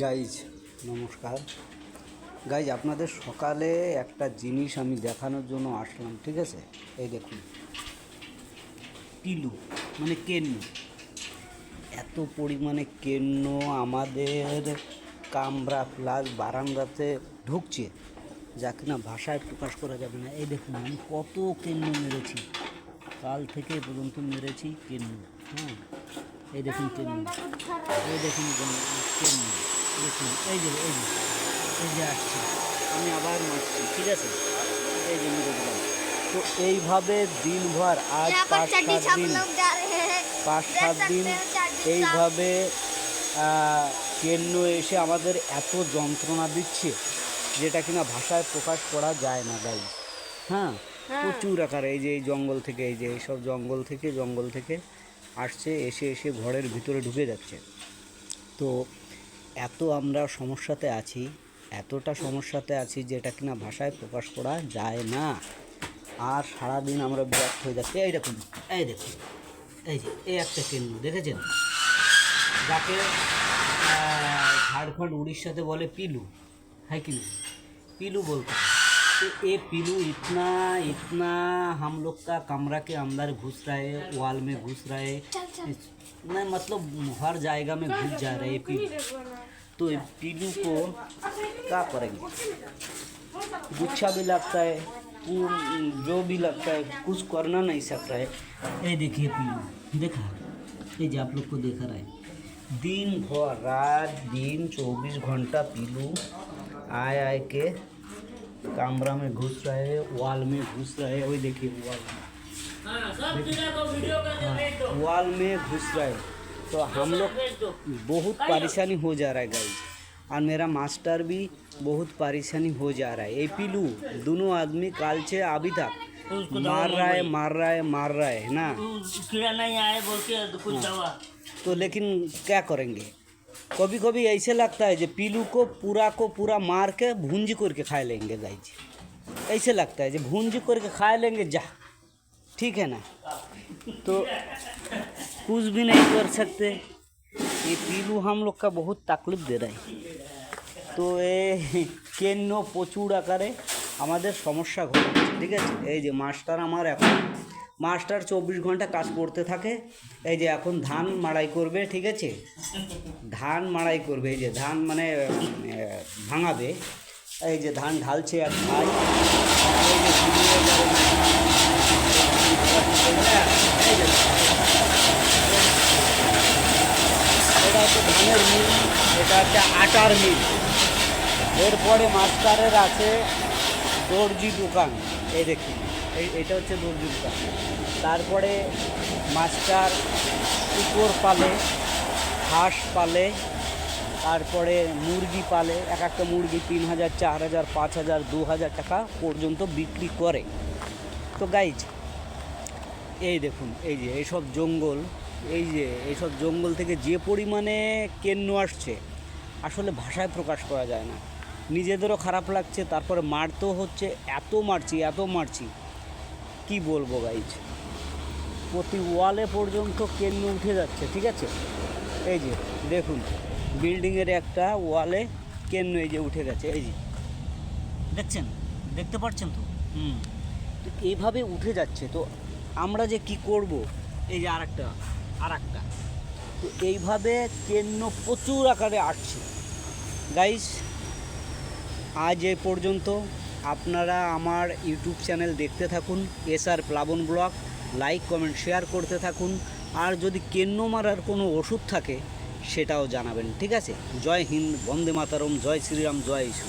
Guys নমস্কার। Guys আপনাদের সকালে একটা জিনিস আমি দেখানোর জন্য আসলাম, ঠিক আছে? এই দেখুন, পিলু মানে কেন্ন, এত পরিমাণে কেন্ন আমাদের কামরা প্লাস বারান্দাতে ঢুকছে, যা কিনা ভাষায় প্রকাশ করা যাবে না। এই দেখুন আমি কত কেন্ন মেরেছি, কাল থেকে পর্যন্ত মেরেছি কেন্ন। হ্যাঁ, এই দেখুন কেন্ন, এই দেখুন কেন্ন, দেখুন এই যে আসছে, আমি আবার মারছি, ঠিক আছে? এই যে মেরে দিলাম। তো এইভাবে দিনভর আজ 5-7 দিন এইভাবে কেন্ন এসে আমাদের এত যন্ত্রণা দিচ্ছে, যেটা কিনা ভাষায় প্রকাশ করা যায় না গাইজ। হ্যাঁ, প্রচুর আকারে এই যে এই জঙ্গল থেকে, এই যে এইসব জঙ্গল থেকে আসছে, এসে ঘরের ভিতরে ঢুকে যাচ্ছে। তো এত আমরা সমস্যাতে আছি, এতটা সমস্যাতে আছি যেটা কিনা ভাষায় প্রকাশ করা যায় না। আর সারাদিন আমরা বিরক্ত হয়ে যাচ্ছি। এই দেখুন, এই যে এই একটা কেন্দ্র দেখেছেন, যাকে झारखंड उड़ीसाते बोले पीलू, है कि नहीं? पीलू बोलते हैं। तो ये पीलू इतना हम लोग का कमरा के अंदर घुस रहा है, वॉल में घुस रहा है, नहीं मतलब हर जाएगा में घुस जा रहा है पीलू। तो ये पीलू को क्या करेंगे? गुच्छा भी लगता है, जो भी लगता है, कुछ करना नहीं सकता है। ये देखिए पीलू, देखा, ये जो आप लोग को देखा रहा है, दिन भर रात दिन 24 घंटा पीलू आए के कमरा में घुस रहा है, वॉल में घुस रहा है। वही देखिए वॉल में घुस रहा है। तो हम लोग बहुत परेशानी हो जा रहा है गाइस, और मेरा मास्टर भी बहुत परेशानी हो जा रहा है। ये पीलू दोनों आदमी काल से अभी तक मार रहा है ना, कीड़ा नहीं आए बोल के कुछ दवा। तो लेकिन क्या करेंगे? कभी कभी ऐसे लगता है जो पीलू को पूरा मार के भूंजी करके खा लेंगे गाइज। ऐसे लगता है जो भूंजी करके खा लेंगे, जा ठीक है ना? तो कुछ भी नहीं कर सकते। ये पीलू हम लोग का बहुत तकलीफ दे रहा है। তো এই কেন্ন প্রচুর আকারে আমাদের সমস্যা ঘটছে, ঠিক আছে? এই যে মাস্টার আমার এখন 24 ঘন্টা কাজ করতে থাকে। এই যে এখন ধান মাড়াই করবে, ঠিক আছে? ধান মাড়াই করবে, এই যে ধান মানে ভাঙাবে। এই যে ধান ঢালছে আর ভাই, এটা হচ্ছে ধানের মিল, এটা হচ্ছে আটার মিল। এরপরে মাস্টারের আছে দর্জি দোকান, এই দেখুন এইটা হচ্ছে দর্জি দোকান। তারপরে মাস্টার কুকুর পালে, হাঁস পালে, তারপরে মুরগি পালে। এক একটা মুরগি 3000, 4000, 5000, 2000 টাকা পর্যন্ত বিক্রি করে। তো গাইজ এই দেখুন, এই যে এইসব জঙ্গল, এইসব জঙ্গল থেকে যে পরিমাণে কেন্ন আসছে, আসলে ভাষায় প্রকাশ করা যায় না। নিজেদেরও খারাপ লাগছে, তারপরে মারতেও হচ্ছে। এত মারছি কি বলবো গাইজ, প্রতি ওয়ালে পর্যন্ত কেন্ন উঠে যাচ্ছে, ঠিক আছে? এই যে দেখুন বিল্ডিংয়ের একটা ওয়ালে কেন্ন এই যে উঠে গেছে, এই যে দেখছেন, দেখতে পাচ্ছেন তো? তো এইভাবে উঠে যাচ্ছে। তো আমরা যে কি করব? এই যে আরেকটা, তো এইভাবে কেন্ন প্রচুর আকারে আসছে গাইজ। আজ এই পর্যন্ত। আপনারা আমার ইউটিউব চ্যানেল দেখতে থাকুন, SR প্লাবন ব্লগ, লাইক কমেন্ট শেয়ার করতে থাকুন। আর যদি কেন্ন মারার কোনো ওষুধ থাকে সেটাও জানাবেন, ঠিক আছে? জয় হিন্দ, বন্দে মাতরম, জয় শ্রীরাম, জয় ইসু।